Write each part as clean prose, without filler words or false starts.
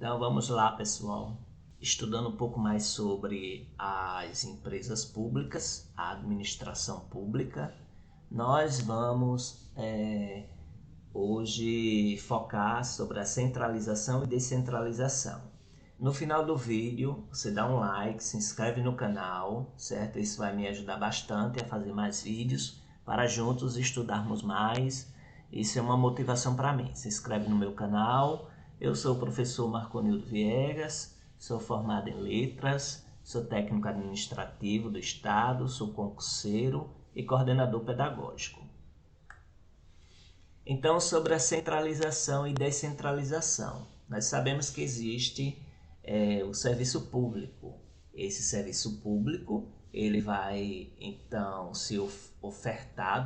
Então vamos lá, pessoal. Estudando um pouco mais sobre as empresas públicas, a administração pública, nós vamos hoje focar sobre a centralização e descentralização. No final do vídeo, você dá um like, se inscreve no canal, certo? Isso vai me ajudar bastante a fazer mais vídeos para juntos estudarmos mais. Isso é uma motivação para mim. Se inscreve no meu canal. Eu sou o professor Marconildo Viegas, sou formado em letras, sou técnico administrativo do Estado, sou concurseiro e coordenador pedagógico. Então, sobre a centralização e descentralização, nós sabemos que existe o serviço público. Esse serviço público ele vai então ser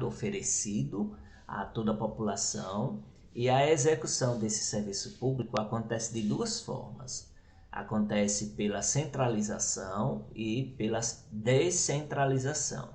oferecido a toda a população, e a execução desse serviço público acontece de duas formas. Acontece pela centralização e pela descentralização.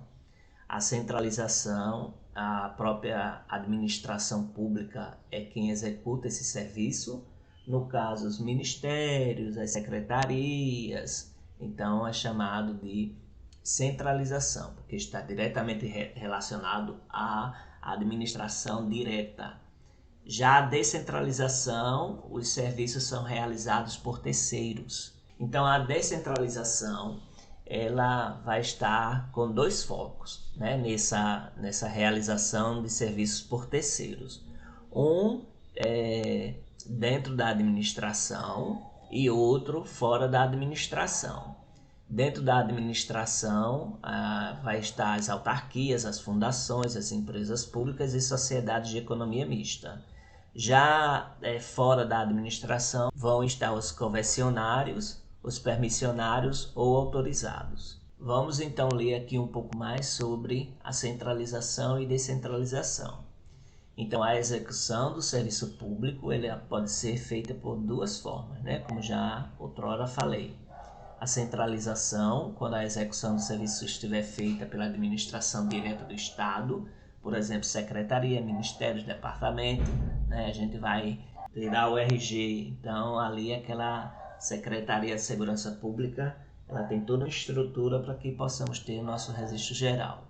A centralização, a própria administração pública é quem executa esse serviço, no caso os ministérios, as secretarias, então é chamado de centralização, porque está diretamente relacionado à administração direta. Já a descentralização, os serviços são realizados por terceiros. Então a descentralização ela vai estar com dois focos, né, nessa realização de serviços por terceiros. Um dentro da administração e outro fora da administração. Dentro da administração vai estar as autarquias, as fundações, as empresas públicas e sociedades de economia mista. Já fora da administração vão estar os convencionários, os permissionários ou autorizados. Vamos então ler aqui um pouco mais sobre a centralização e descentralização. Então a execução do serviço público ele pode ser feita por duas formas, né? Como já outrora falei. A centralização, quando a execução do serviço estiver feita pela administração direta do Estado, por exemplo, secretaria, ministérios, departamento, né? A gente vai tirar o RG, então ali aquela Secretaria de Segurança Pública, ela tem toda uma estrutura para que possamos ter nosso registro geral.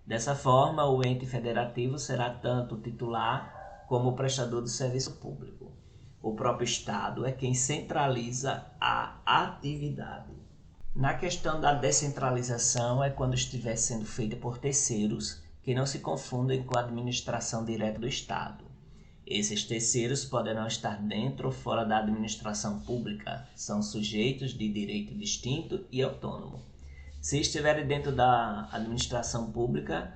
Dessa forma, o ente federativo será tanto o titular como o prestador do serviço público. O próprio Estado é quem centraliza a atividade. Na questão da descentralização é quando estiver sendo feita por terceiros que não se confundem com a administração direta do Estado. Esses terceiros poderão estar dentro ou fora da administração pública, são sujeitos de direito distinto e autônomo. Se estiverem dentro da administração pública,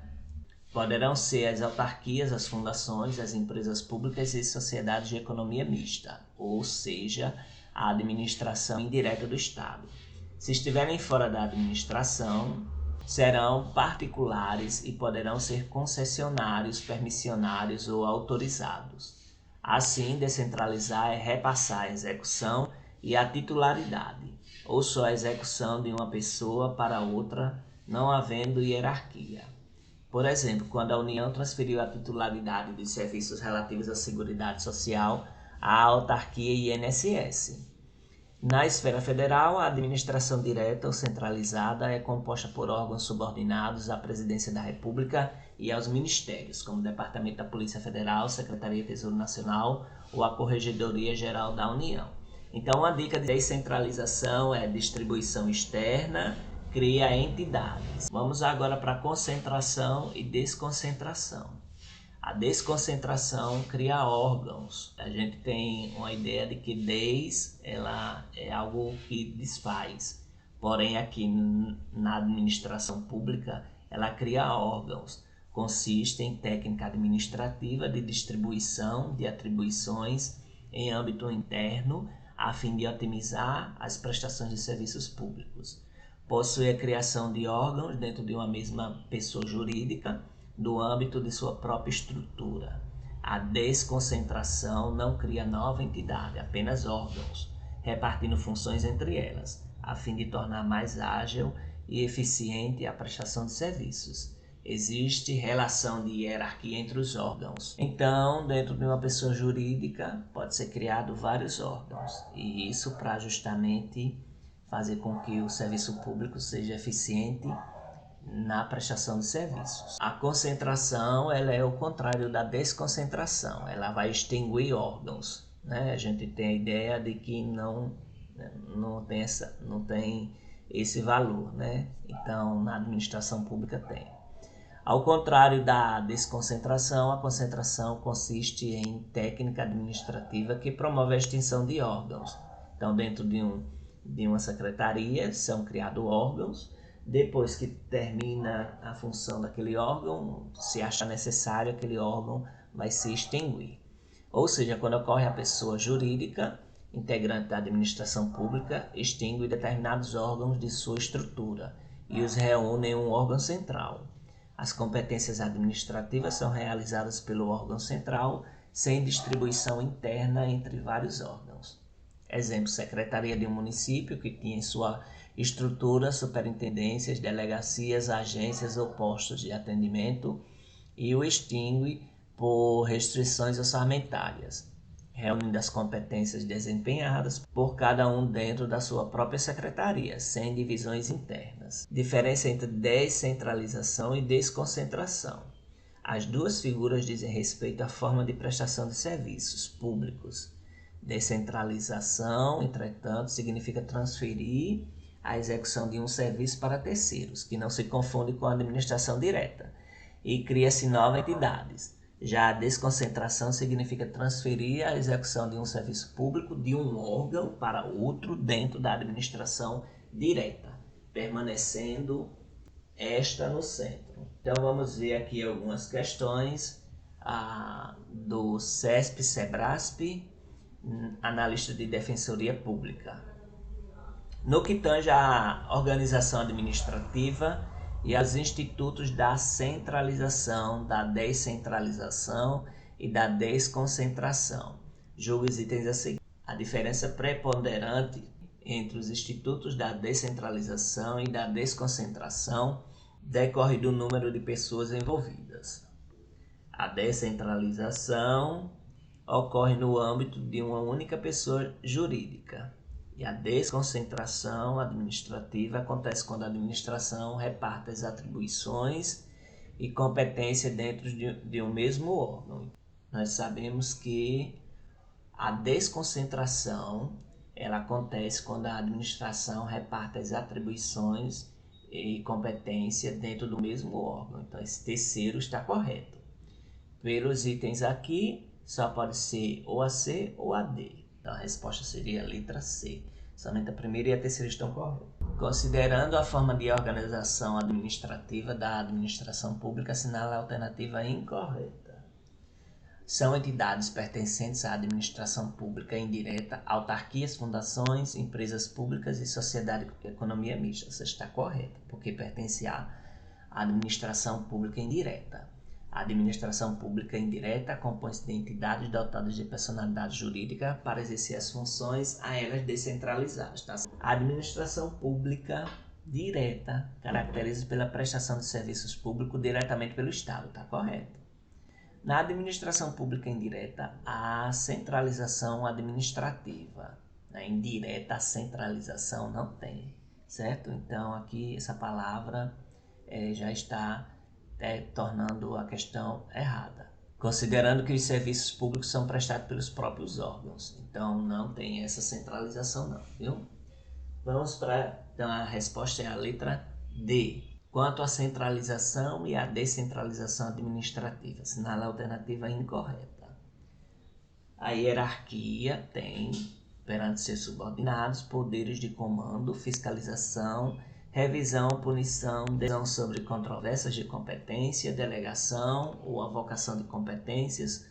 poderão ser as autarquias, as fundações, as empresas públicas e sociedades de economia mista, ou seja, a administração indireta do Estado. Se estiverem fora da administração, serão particulares e poderão ser concessionários, permissionários ou autorizados. Assim, descentralizar é repassar a execução e a titularidade, ou só a execução de uma pessoa para outra, não havendo hierarquia. Por exemplo, quando a União transferiu a titularidade dos serviços relativos à Seguridade Social à autarquia INSS. Na esfera federal, a administração direta ou centralizada é composta por órgãos subordinados à Presidência da República e aos ministérios, como o Departamento da Polícia Federal, Secretaria de Tesouro Nacional ou a Corregedoria Geral da União. Então, uma dica de descentralização é distribuição externa, cria entidades. Vamos agora para a concentração e desconcentração. A desconcentração cria órgãos. A gente tem uma ideia de que ela é algo que desfaz. Porém, aqui na administração pública, ela cria órgãos. Consiste em técnica administrativa de distribuição de atribuições em âmbito interno, a fim de otimizar as prestações de serviços públicos. Possui a criação de órgãos dentro de uma mesma pessoa jurídica, do âmbito de sua própria estrutura. A desconcentração não cria nova entidade, apenas órgãos, repartindo funções entre elas, a fim de tornar mais ágil e eficiente a prestação de serviços. existe relação de hierarquia entre os órgãos. Então, dentro de uma pessoa jurídica, pode ser criado vários órgãos, e isso para justamente fazer com que o serviço público seja eficiente na prestação de serviços. A concentração, ela é o contrário da desconcentração, ela vai extinguir órgãos, né? A gente tem a ideia de que não tem esse valor, né? Então, na administração pública tem. Ao contrário da desconcentração, a concentração consiste em técnica administrativa que promove a extinção de órgãos. Então, dentro de uma secretaria são criados órgãos. Depois que termina a função daquele órgão, se achar necessário, aquele órgão vai se extinguir. Ou seja, quando ocorre a pessoa jurídica, integrante da administração pública, extingue determinados órgãos de sua estrutura e os reúne em um órgão central. As competências administrativas são realizadas pelo órgão central, sem distribuição interna entre vários órgãos. Exemplo, Secretaria de um município que tinha em sua estrutura superintendências, delegacias, agências ou postos de atendimento e o extingue por restrições orçamentárias, reunindo as competências desempenhadas por cada um dentro da sua própria secretaria, sem divisões internas. Diferença entre descentralização e desconcentração. As duas figuras dizem respeito à forma de prestação de serviços públicos. Descentralização, entretanto, significa transferir a execução de um serviço para terceiros, que não se confunde com a administração direta, e cria-se novas entidades. Já a desconcentração significa transferir a execução de um serviço público de um órgão para outro dentro da administração direta, permanecendo esta no centro. Então vamos ver aqui algumas questões do CESP-SEBRASP, analista de defensoria pública. No que tange à organização administrativa e aos institutos da centralização, da descentralização e da desconcentração, julgue os itens a seguir. A diferença preponderante entre os institutos da descentralização e da desconcentração decorre do número de pessoas envolvidas. A descentralização ocorre no âmbito de uma única pessoa jurídica. E a desconcentração administrativa acontece quando a administração reparte as atribuições e competência dentro de um mesmo órgão. Nós sabemos que a desconcentração ela acontece quando a administração reparte as atribuições e competência dentro do mesmo órgão. Então, esse terceiro está correto. Pelos itens aqui, só pode ser ou a C ou a D. Então, a resposta seria a letra C. Somente a primeira e a terceira estão corretas. Considerando a forma de organização administrativa da administração pública, assinala a alternativa incorreta. São entidades pertencentes à administração pública indireta, autarquias, fundações, empresas públicas e sociedade de economia mista. Essa está correta, porque pertence à administração pública indireta. A administração pública indireta compõe-se de entidades dotadas de personalidade jurídica para exercer as funções a elas descentralizadas. Tá? A administração pública direta caracteriza pela prestação de serviços públicos diretamente pelo Estado. Está correto. Na administração pública indireta, há centralização administrativa. Na indireta, a centralização não tem, certo? Então, aqui essa palavra já está tornando a questão errada. Considerando que os serviços públicos são prestados pelos próprios órgãos. Então, não tem essa centralização não, viu? Vamos para... Então, a resposta é a letra D. Quanto à centralização e à descentralização administrativa, assinala a alternativa incorreta. A hierarquia tem, perante seus subordinados, poderes de comando, fiscalização, revisão, punição, decisão sobre controvérsias de competência, delegação ou avocação de competências,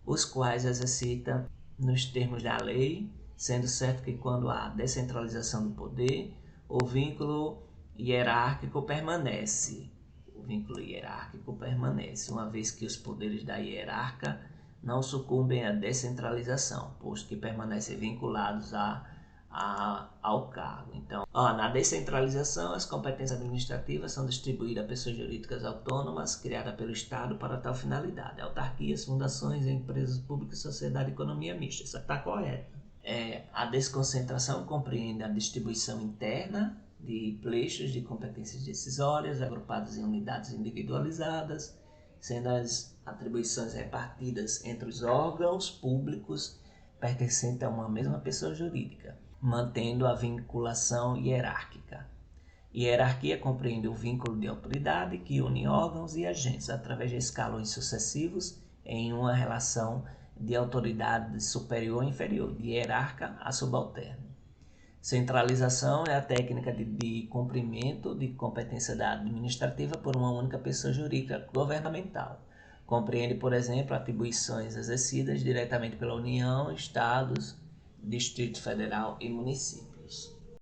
os quais exercita nos termos da lei, sendo certo que quando há descentralização do poder, o vínculo hierárquico permanece. O vínculo hierárquico permanece, uma vez que os poderes da hierarca não sucumbem à descentralização, posto que permanecem vinculados ao cargo. Então, na descentralização, as competências administrativas são distribuídas a pessoas jurídicas autônomas criadas pelo Estado para tal finalidade: autarquias, fundações, empresas públicas, sociedade e economia mista. Isso está correto. A desconcentração compreende a distribuição interna de plechos de competências decisórias agrupadas em unidades individualizadas, sendo as atribuições repartidas entre os órgãos públicos pertencentes a uma mesma pessoa jurídica, mantendo a vinculação hierárquica. Hierarquia compreende o vínculo de autoridade que une órgãos e agentes através de escalões sucessivos em uma relação de autoridade superior ou inferior, de hierarca a subalterno. Centralização é a técnica de cumprimento de competência administrativa por uma única pessoa jurídica governamental. Compreende, por exemplo, atribuições exercidas diretamente pela União, Estados, Distrito Federal e município.